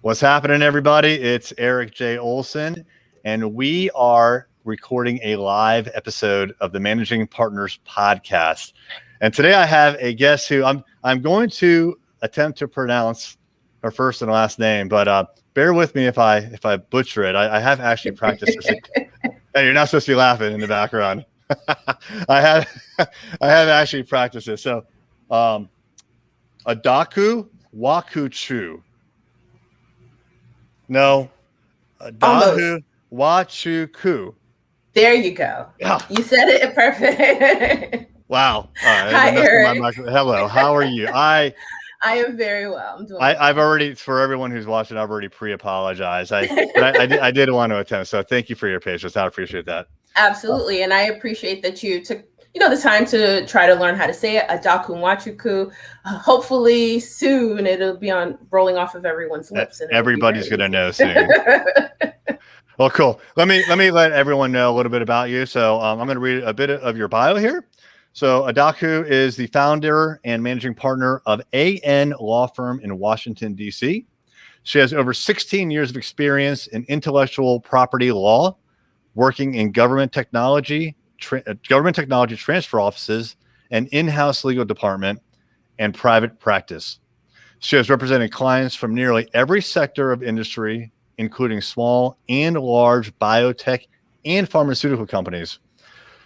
What's happening, everybody? It's Eric J. Olson, and we are recording a live episode of the Managing Partners podcast. And today I have a guest who I'm going to attempt to pronounce her first and last name, but bear with me if I butcher it. I have actually practiced this. Hey, you're not supposed to be laughing in the background. I have actually practiced it. So, Adaku Nwachukwu. No, Adaku Nwachukwu. There you go. Yeah. You said it perfect. Wow. Hi, Eric. Hello. How are you? I am very well. I'm doing I've already, for everyone who's watching, I've already pre-apologized. I did want to attempt. So thank you for your patience. I appreciate that. Absolutely. And I appreciate that you took the time to try to learn how to say it. Adaku Nwachukwu. Hopefully soon it'll be rolling off of everyone's lips. And everybody's going to know soon. Well, cool. Let me let everyone know a little bit about you. So I'm going to read a bit of your bio here. So Adaku is the founder and managing partner of AN Law Firm in Washington, D.C. She has over 16 years of experience in intellectual property law, working in government technology transfer offices, and in-house legal department, and private practice. She has represented clients from nearly every sector of industry, including small and large biotech and pharmaceutical companies,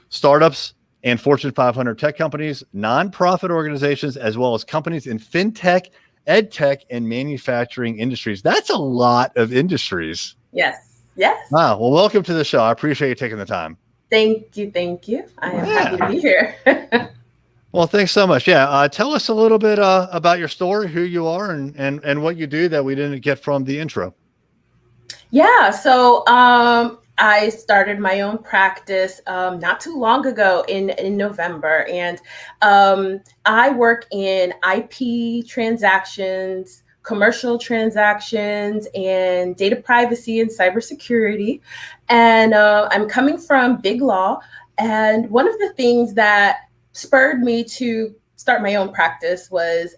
startups and Fortune 500 tech companies, nonprofit organizations, as well as companies in fintech, edtech, and manufacturing industries. That's a lot of industries. Yes. Wow. Well, welcome to the show. I appreciate you taking the time. Thank you. I am happy to be here. Well, thanks so much. Yeah. Tell us a little bit about your story, who you are, and what you do that we didn't get from the intro. Yeah. So I started my own practice not too long ago in November. And I work in IP transactions, commercial transactions, and data privacy and cybersecurity. And I'm coming from big law. And one of the things that spurred me to start my own practice was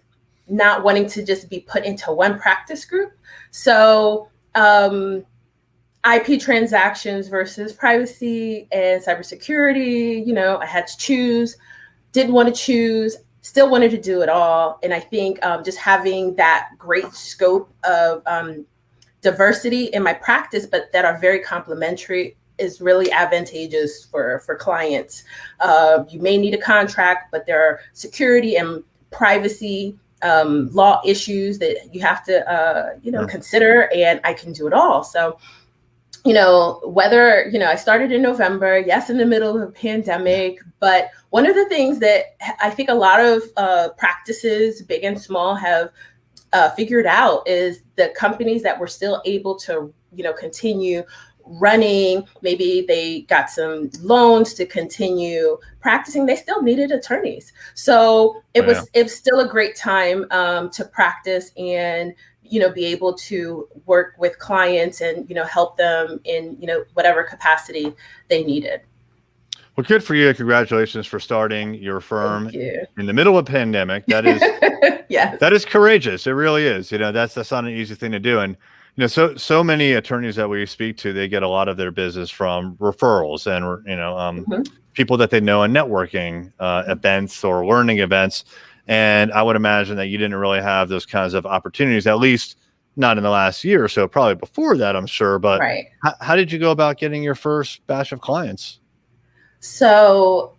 not wanting to just be put into one practice group. So IP transactions versus privacy and cybersecurity, I had to choose, didn't want to choose, still wanted to do it all. And I think just having that great scope of diversity in my practice, but that are very complementary, is really advantageous for clients. You may need a contract, but there are security and privacy law issues that you have to, consider, and I can do it all. So, whether, I started in November, yes, in the middle of a pandemic, but one of the things that I think a lot of practices, big and small, have figured out is the companies that were still able to, continue running, maybe they got some loans to continue practicing, they still needed attorneys. So it was still a great time to practice and be able to work with clients and, help them in, whatever capacity they needed. Well, good for you. Congratulations for starting your firm in the middle of a pandemic. That is, yes. That is courageous. It really is. That's not an easy thing to do. And, so many attorneys that we speak to, they get a lot of their business from referrals and, people that they know in networking events or learning events. And I would imagine that you didn't really have those kinds of opportunities, at least not in the last year or so, probably before that, I'm sure. But right. How did you go about getting your first batch of clients? So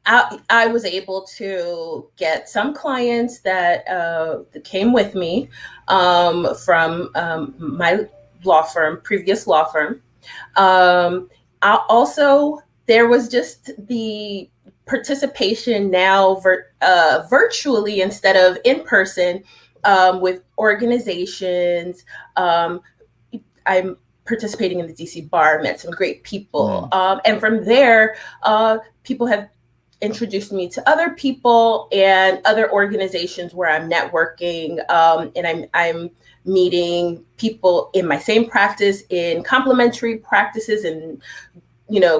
I was able to get some clients that came with me from my law firm, previous law firm. There was just the participation now virtually instead of in person with organizations. I'm participating in the DC bar, met some great people. And from there, people have introduced me to other people and other organizations where I'm networking, and I'm meeting people in my same practice, in complementary practices, and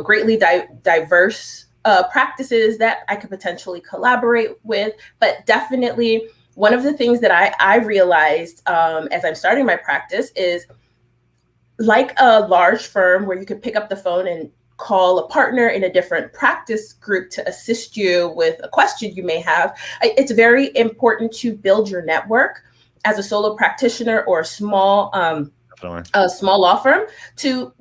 greatly diverse practices that I could potentially collaborate with. But definitely one of the things that I realized as I'm starting my practice is, like a large firm where you could pick up the phone and call a partner in a different practice group to assist you with a question you may have, it's very important to build your network as a solo practitioner or a small law firm to,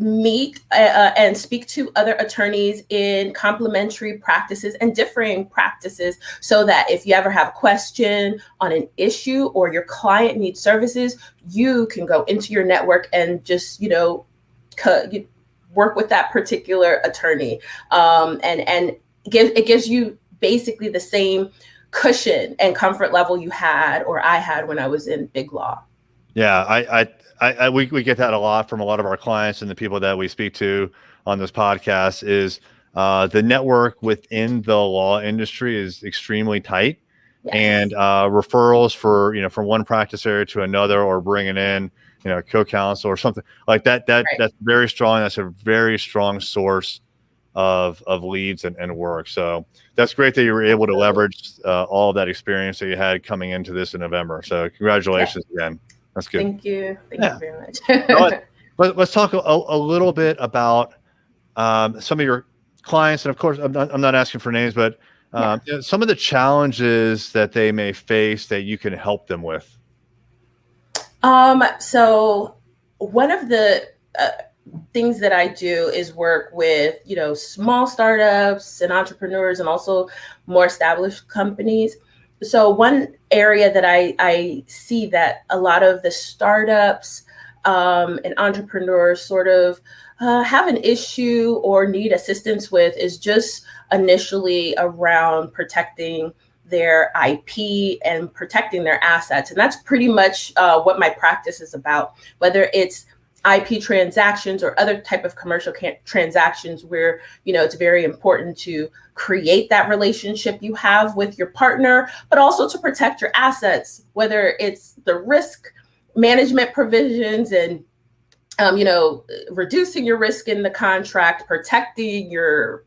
meet and speak to other attorneys in complementary practices and differing practices, so that if you ever have a question on an issue or your client needs services, you can go into your network and just, work with that particular attorney. And it gives you basically the same cushion and comfort level you had, or I had, when I was in big law. Yeah, we get that a lot from a lot of our clients and the people that we speak to on this podcast. Is the network within the law industry is extremely tight. Yes. And referrals from one practice area to another, or bringing in co-counsel or something like that, right. That's very strong. That's a very strong source of leads and work. So that's great that you were able to leverage all of that experience that you had coming into this in November. So congratulations again. That's good. Thank you. Thank you very much. Let's talk a little bit about some of your clients. And of course, I'm not asking for names, but some of the challenges that they may face that you can help them with. So one of the things that I do is work with, small startups and entrepreneurs, and also more established companies. So one area that I see that a lot of the startups and entrepreneurs sort of have an issue or need assistance with is just initially around protecting their IP and protecting their assets. And that's pretty much what my practice is about, whether it's IP transactions or other type of commercial transactions where, it's very important to create that relationship you have with your partner, but also to protect your assets, whether it's the risk management provisions and, reducing your risk in the contract, protecting your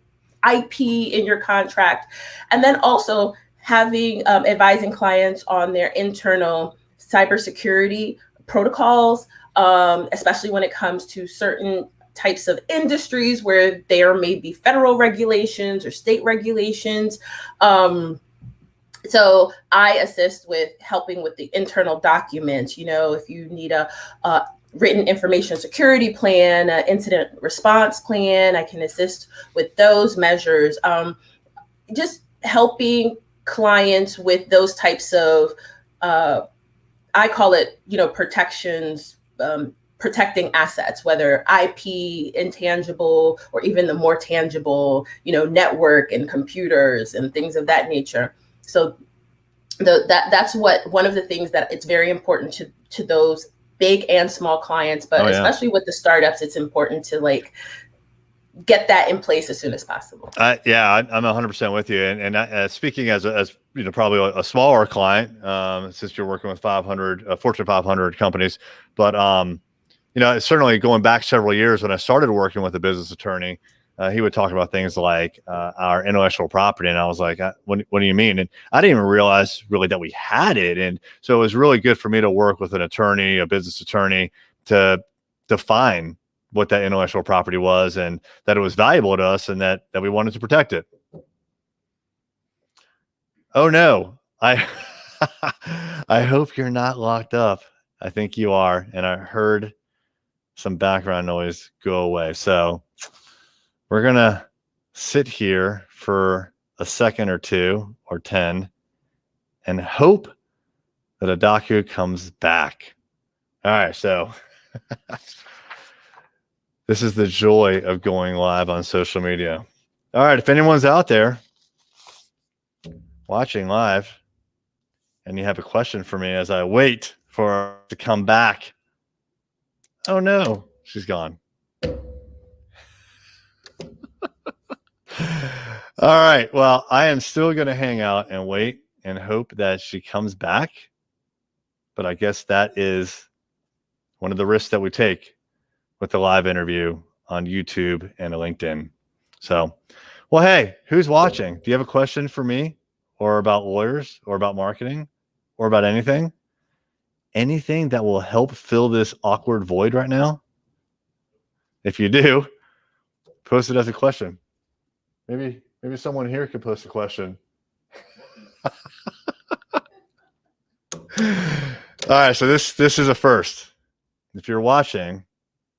IP in your contract, and then also having advising clients on their internal cybersecurity protocols, especially when it comes to certain types of industries where there may be federal regulations or state regulations. So I assist with helping with the internal documents. If you need a written information security plan, an incident response plan, I can assist with those measures. Just helping clients with those types of, I call it, protections, protecting assets, whether IP, intangible, or even the more tangible, network and computers and things of that nature. So that's one of the things that it's very important to those big and small clients, but especially with the startups, it's important to get that in place as soon as possible. I'm 100% with you. And speaking as probably a smaller client, since you're working with 500 Fortune 500 companies, but certainly going back several years when I started working with a business attorney, he would talk about things like our intellectual property, and I was like, what do you mean? And I didn't even realize really that we had it. And so it was really good for me to work with an attorney, a business attorney, to define what that intellectual property was, and that it was valuable to us, and that we wanted to protect it. Oh no, I hope you're not locked up. I think you are, and I heard some background noise go away. So we're gonna sit here for a second or two or 10 and hope that Adaku comes back. All right, so this is the joy of going live on social media. All right, if anyone's out there watching live and you have a question for me as I wait for her to come back. Oh no, she's gone. All right, well, I am still going to hang out and wait and hope that she comes back. But I guess that is one of the risks that we take with the live interview on YouTube and LinkedIn. So, well, hey, who's watching? Do you have a question for me or about lawyers or about marketing or about anything that will help fill this awkward void right now? If you do, post it as a question. Maybe someone here could post a question. All right, so this is a first. If you're watching,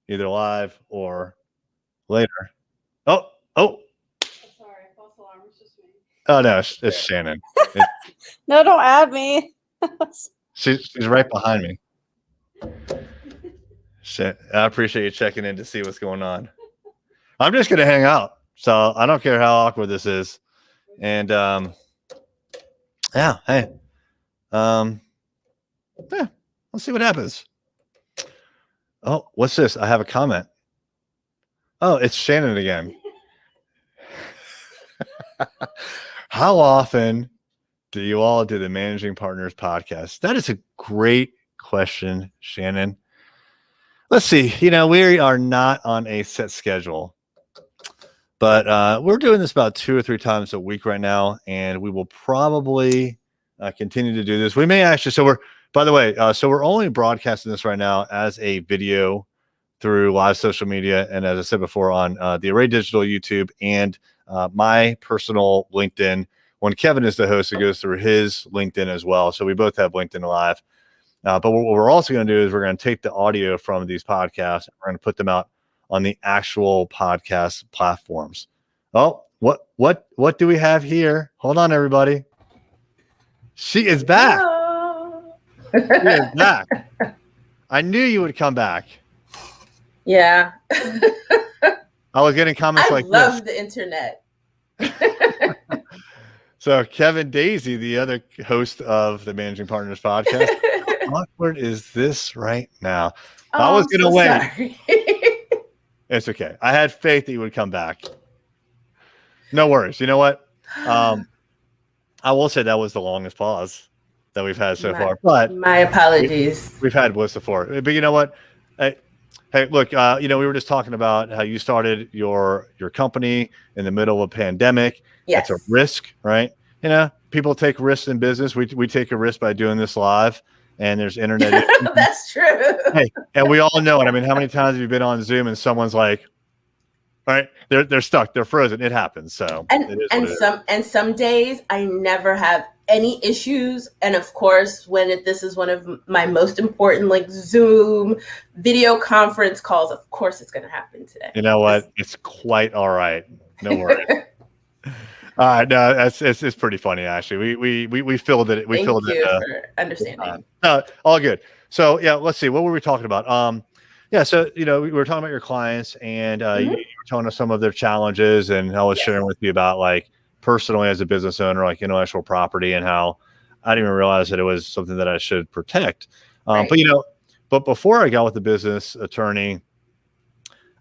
either live or later. Oh, sorry, false alarm. It's just me. oh no, it's Shannon. No, don't add me. She's right behind me. I appreciate you checking in to see what's going on. I'm just gonna hang out, so I don't care how awkward this is. And yeah, hey, yeah, let's see what happens. Oh, what's this? I have a comment. Oh, it's Shannon again. How often do you all do the Managing Partners podcast? That is a great question, Shannon. Let's see. We are not on a set schedule, but we're doing this about 2 or 3 times a week right now, and we will probably continue to do this. We may actually. So we're only broadcasting this right now as a video through live social media, and as I said before, on the Array Digital YouTube and my personal LinkedIn. When Kevin is the host, it goes through his LinkedIn as well. So we both have LinkedIn Live. But what we're also going to do is we're going to take the audio from these podcasts and we're going to put them out on the actual podcast platforms. Oh, what do we have here? Hold on, everybody. She is back. She is back. I knew you would come back. Yeah. I was getting comments like this. I love the internet. So Kevin Daisy, the other host of the Managing Partners podcast, how awkward is this right now? I was going to wait. Sorry. It's okay. I had faith that you would come back. No worries. You know what? I will say that was the longest pause that we've had so far. But my apologies. We've had bliss before. But you know what? Hey, look, we were just talking about how you started your company in the middle of a pandemic. Yes. It's a risk, right? People take risks in business. We take a risk by doing this live, and there's internet. That's true. Hey, and we all know it. I mean, how many times have you been on Zoom and someone's like, all right, they're stuck, they're frozen. It happens. So some days I never have any issues, and of course this is one of my most important Zoom video conference calls, of course it's going to happen today. You know what? It's quite all right. No worries. All right, no, it's pretty funny actually. We filled it. Thank you for understanding. No, all good. So yeah, let's see. What were we talking about? Yeah, so we were talking about your clients, and you were telling us some of their challenges, and I was sharing with you about personally as a business owner, intellectual property, and how I didn't even realize that it was something that I should protect. Right. But before I got with the business attorney,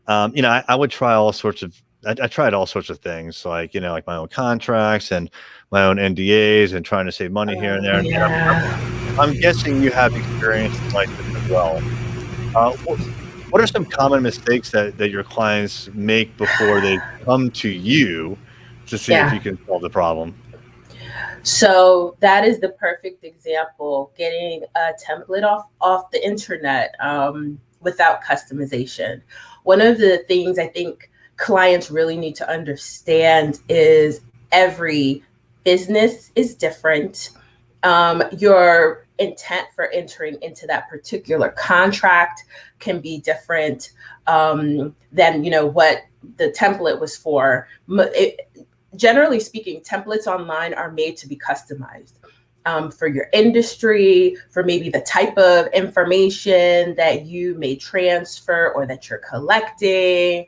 I would try all sorts of. I tried all sorts of things, like my own contracts and my own NDAs, and trying to save money here and there. Yeah. I'm guessing you have experience like this as well. What are some common mistakes that your clients make before they come to you to see if you can solve the problem? So that is the perfect example, getting a template off the internet without customization. One of the things I think clients really need to understand is every business is different. Your intent for entering into that particular contract can be different than what the template was for. Generally speaking, templates online are made to be customized for your industry, for maybe the type of information that you may transfer or that you're collecting,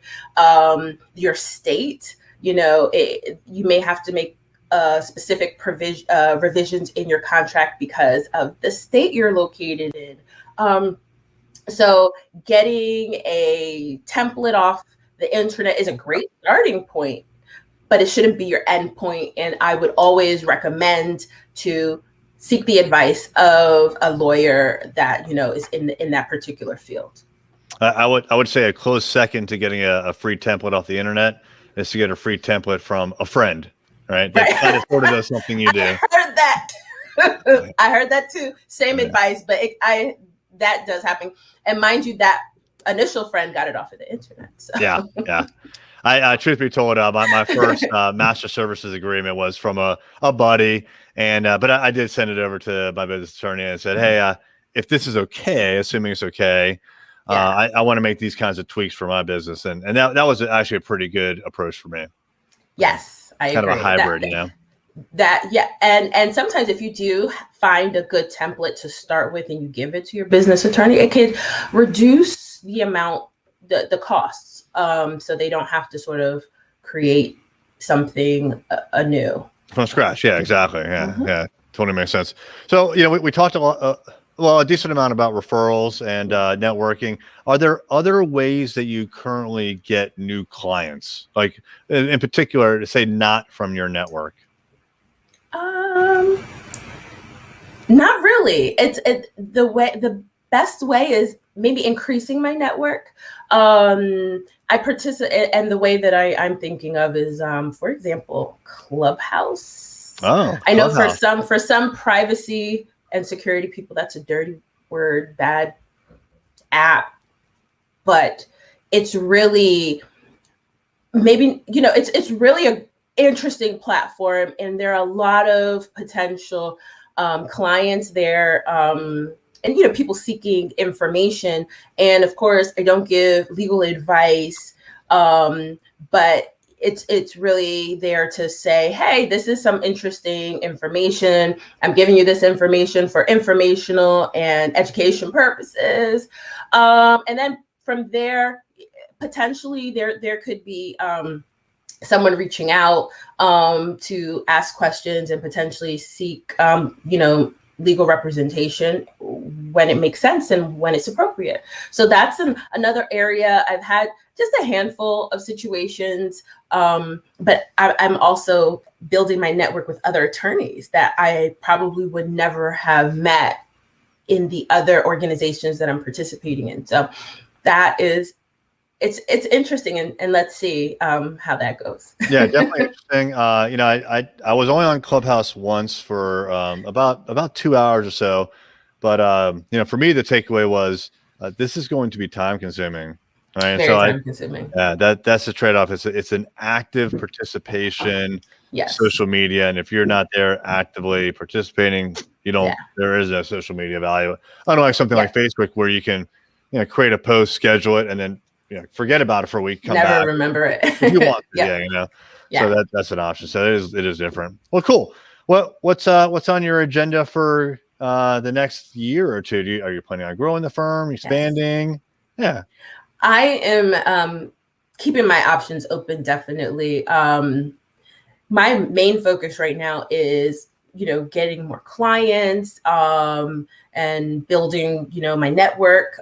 your state. You may have to make specific revisions in your contract because of the state you're located in. So getting a template off the internet is a great starting point, but it shouldn't be your end point. And I would always recommend to seek the advice of a lawyer that is in that particular field. I would say a close second to getting a free template off the internet is to get a free template from a friend. right? That kind of sort of does something you do. I heard that. I heard that too. Same advice, but that does happen. And mind you, that initial friend got it off of the internet. So. Yeah. I truth be told, my first master services agreement was from a buddy, and but I did send it over to my business attorney and said, hey, if this is okay, assuming it's okay, I want to make these kinds of tweaks for my business, and that was actually a pretty good approach for me. Yes, I agree. Kind of a hybrid, and sometimes if you do find a good template to start with and you give it to your business attorney, it could reduce the amount, the costs. So they don't have to sort of create something anew from scratch. Yeah, exactly. Yeah, totally makes sense. So, we talked a lot, a decent amount about referrals and networking. Are there other ways that you currently get new clients, like in particular, to say not from your network? Not really. The best way is maybe increasing my network. I participate, and the way that I'm thinking of is, for example, Clubhouse. Oh, I know for some privacy and security people, that's a dirty word, bad app, but it's really it's really an interesting platform, and there are a lot of potential clients there. And people seeking information, and of course, I don't give legal advice, but it's really there to say, hey, this is some interesting information. I'm giving you this information for informational and education purposes, and then from there, potentially there could be someone reaching out to ask questions and potentially seek legal representation when it makes sense and when it's appropriate. So that's another area. I've had just a handful of situations, but I'm also building my network with other attorneys that I probably would never have met in the other organizations that I'm participating in. So that is, it's interesting, and let's see how that goes. Yeah, definitely interesting. I was only on Clubhouse once for about 2 hours or so, but for me the takeaway was this is going to be time consuming, right? Very time consuming. Yeah, that's the trade-off. It's an active participation, social media, and if you're not there actively participating, there is no social media value. Unlike something like Facebook, where you can create a post, schedule it, and then forget about it for a week. Come Never back. Remember it. If you want to, So that's an option. So it is different. Well, cool. What's on your agenda for the next year or two? Are you planning on growing the firm, expanding? Yeah. I am keeping my options open, definitely. My main focus right now is getting more clients and building my network.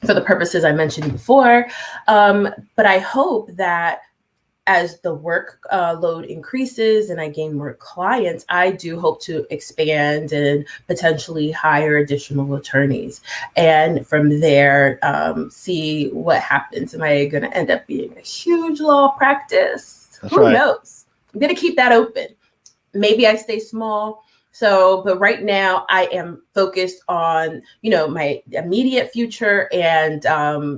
For the purposes I mentioned before. But I hope that as the work load increases and I gain more clients, I do hope to expand and potentially hire additional attorneys. And from there, see what happens. Am I going to end up being a huge law practice? Who knows? I'm going to keep that open. Maybe I stay small. So, but right now I am focused on, my immediate future and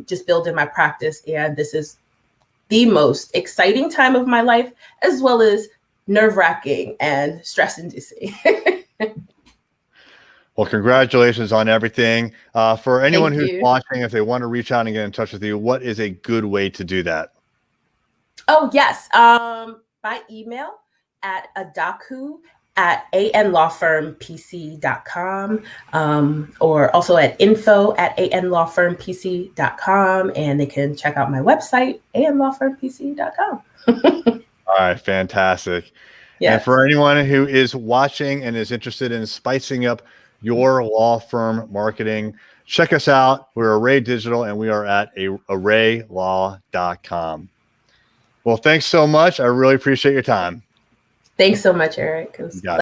just building my practice. And this is the most exciting time of my life, as well as nerve-wracking and stress-inducing. Well, congratulations on everything. For anyone who's watching, if they want to reach out and get in touch with you, what is a good way to do that? Oh, yes. By email at adaku@anlawfirmpc.com, or also at info@anlawfirmpc.com, and they can check out my website, anlawfirmpc.com. All right, fantastic. Yes. And for anyone who is watching and is interested in spicing up your law firm marketing, check us out. We're Array Digital, and we are at arraylaw.com. Well, thanks so much. I really appreciate your time. Thanks so much, Eric.